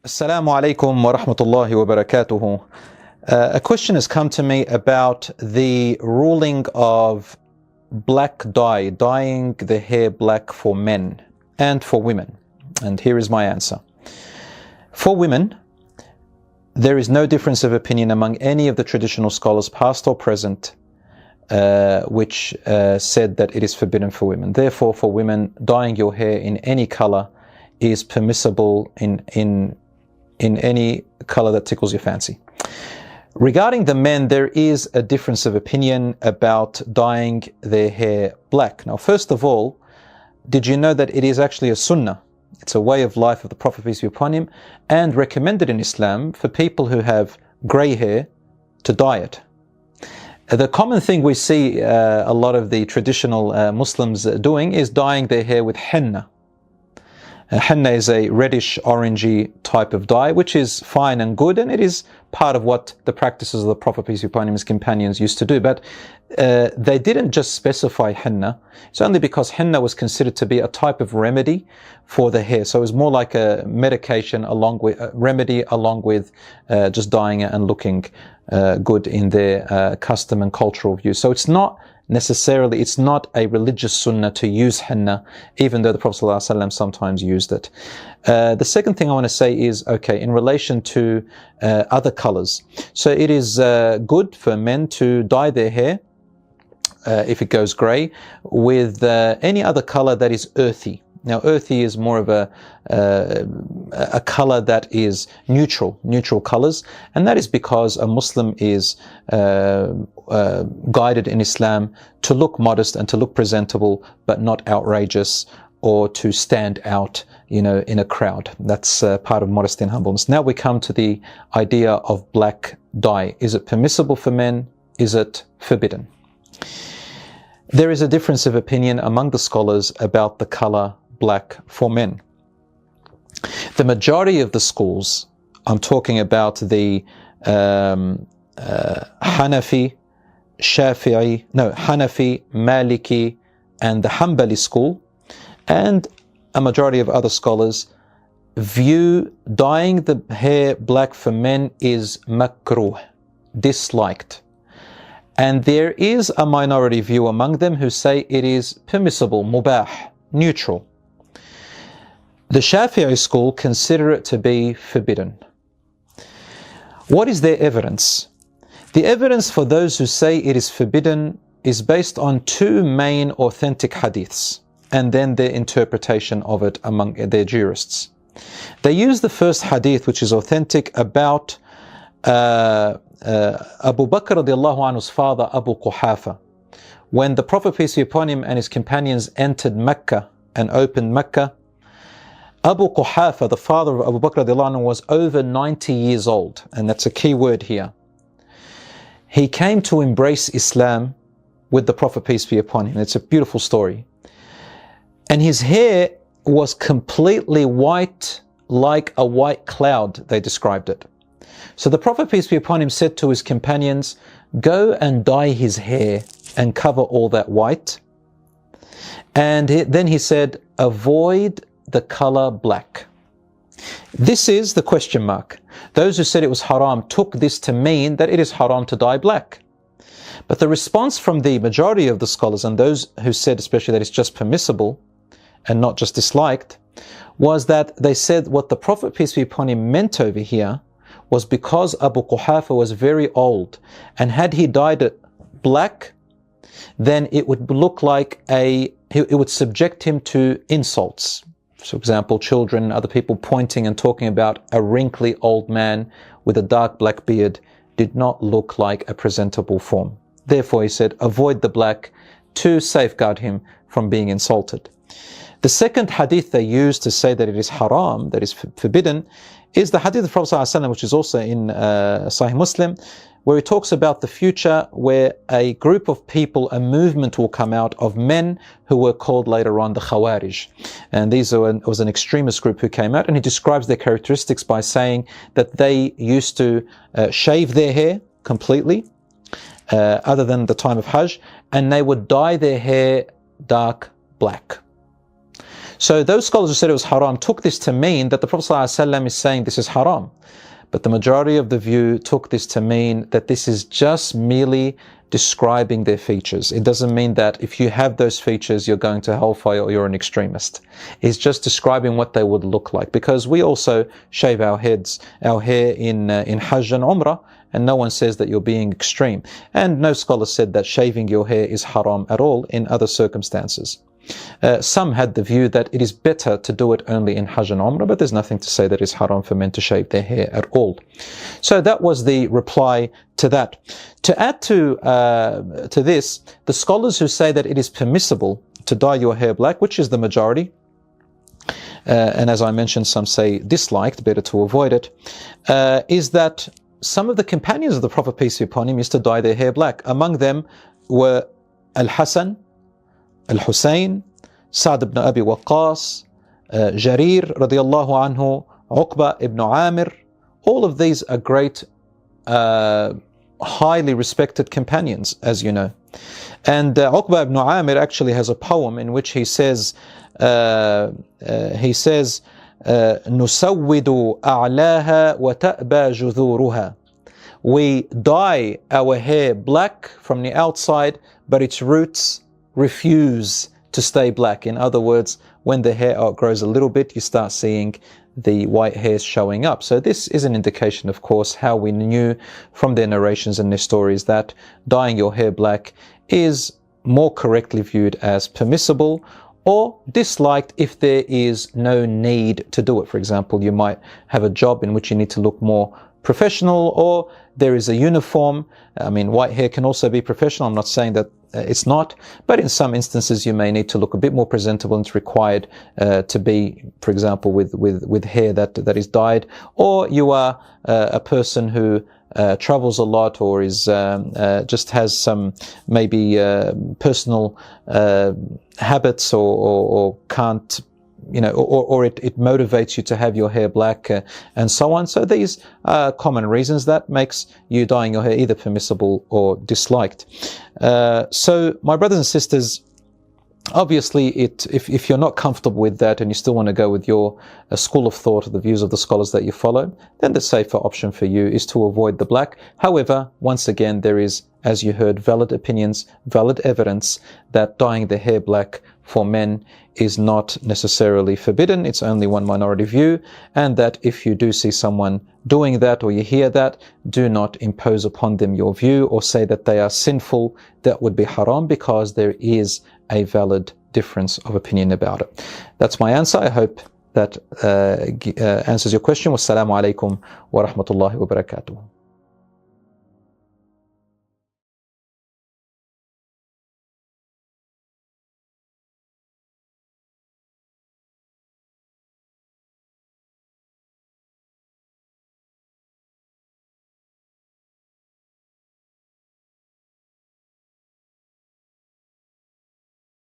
Assalamu Alaikum wa rahmatullahi wa barakatuhu. A question has come to me about the ruling of black dye, dyeing the hair black for men and for women. And here is my answer. For women, there is no difference of opinion among any of the traditional scholars, past or present, which said that it is forbidden for women. Therefore, for women, dyeing your hair in any color is permissible in any color that tickles your fancy. Regarding the men, there is a difference of opinion about dyeing their hair black. Now, first of all, did you know that it is actually a sunnah? It's a way of life of the Prophet, peace be upon him, and recommended in Islam for people who have grey hair to dye it. The common thing we see a lot of the traditional Muslims doing is dyeing their hair with henna. Henna is a reddish orangey type of dye, which is fine and good, and it is part of what the practices of the Prophet, peace be upon him, his companions used to do. But they didn't just specify henna. It's only because henna was considered to be a type of remedy for the hair. So it was more like a medication along with a remedy, along with just dyeing it and looking good in their custom and cultural view. So it's not necessarily, it's not a religious sunnah to use henna, even though the Prophet ﷺ sometimes used it. The second thing I want to say is, okay, in relation to other colors. So it is good for men to dye their hair, if it goes grey, with any other color that is earthy. Now, earthy is more of a color that is neutral colors, and that is because a Muslim is guided in Islam to look modest and to look presentable, but not outrageous or to stand out, in a crowd. That's part of modesty and humbleness. Now we come to the idea of black dye. Is it permissible for men? Is it forbidden? There is a difference of opinion among the scholars about the color black for men. The majority of the schools, I'm talking about the Hanafi, Maliki, and the Hanbali school, and a majority of other scholars view dyeing the hair black for men is makruh, disliked. And there is a minority view among them who say it is permissible, mubah, neutral. The Shafi'i school consider it to be forbidden. What is their evidence? The evidence for those who say it is forbidden is based on two main authentic hadiths, and then their interpretation of it among their jurists. They use the first hadith, which is authentic, about Abu Bakr radiallahu anhu's father, Abu Quhafa. When the Prophet, peace be upon him, and his companions entered Mecca and opened Mecca, Abu Quhafa, the father of Abu Bakr radiallahu anhu, was over 90 years old, and that's a key word here. He came to embrace Islam with the Prophet, peace be upon him. It's a beautiful story. And his hair was completely white, like a white cloud, they described it. So the Prophet, peace be upon him, said to his companions, go and dye his hair and cover all that white. And then he said, avoid the color black. This is the question mark. Those who said it was haram took this to mean that it is haram to dye black. But the response from the majority of the scholars, and those who said especially that it's just permissible and not just disliked, was that they said what the Prophet, peace be upon him, meant over here was because Abu Quhafa was very old, and had he dyed it black, then it would look like it would subject him to insults. For example, children, other people pointing and talking about a wrinkly old man with a dark black beard did not look like a presentable form. Therefore, he said, avoid the black to safeguard him from being insulted. The second hadith they use to say that it is haram, that is forbidden, is the hadith of the Prophet ﷺ, which is also in Sahih Muslim, where he talks about the future where a group of people, a movement will come out of men who were called later on the Khawarij. And was an extremist group who came out, and he describes their characteristics by saying that they used to shave their hair completely, other than the time of Hajj, and they would dye their hair dark black. So those scholars who said it was haram took this to mean that the Prophet ﷺ is saying this is haram. But the majority of the view took this to mean that this is just merely describing their features. It doesn't mean that if you have those features, you're going to hellfire or you're an extremist. It's just describing what they would look like. Because we also shave our hair in Hajj and Umrah, and no one says that you're being extreme. And no scholar said that shaving your hair is haram at all in other circumstances. Some had the view that it is better to do it only in Hajj and Umrah, but there's nothing to say that it's haram for men to shave their hair at all. So that was the reply to that. To add to this, the scholars who say that it is permissible to dye your hair black, which is the majority, and as I mentioned, some say disliked, better to avoid it, is that some of the companions of the Prophet, peace be upon him, used to dye their hair black. Among them were Al-Hasan, Al-Hussein, Sa'd ibn Abi Waqqas, Jarir radiallahu anhu, Uqba ibn Amir. All of these are great, highly respected companions, as you know. And Uqba ibn Amir actually has a poem in which he says, نُسَوِّدُ أَعْلَاهَا وَتَأْبَى جُذُورُهَا. We dye our hair black from the outside, but its roots refuse to stay black. In other words, when the hair outgrows a little bit, you start seeing the white hairs showing up. So this is an indication, of course, how we knew from their narrations and their stories that dyeing your hair black is more correctly viewed as permissible or disliked if there is no need to do it. For example, you might have a job in which you need to look more professional, or there is a uniform. I mean, white hair can also be professional. I'm not saying that it's not, but in some instances you may need to look a bit more presentable, and it's required to be, for example, with hair that is dyed, or you are a person who travels a lot, or is just has some maybe personal habits, or can't, you know, or it motivates you to have your hair black, and so on. So these are common reasons that makes you dyeing your hair either permissible or disliked. So my brothers and sisters, obviously, if you're not comfortable with that and you still want to go with your school of thought or the views of the scholars that you follow, then the safer option for you is to avoid the black. However, once again, there is, as you heard, valid opinions, valid evidence that dyeing the hair black for men is not necessarily forbidden. It's only one minority view, and that if you do see someone doing that or you hear that, do not impose upon them your view or say that they are sinful. That would be haram, because there is a valid difference of opinion about it. That's my answer. I hope that answers your question. Wassalamu alaikum wa rahmatullahi wa barakatuh.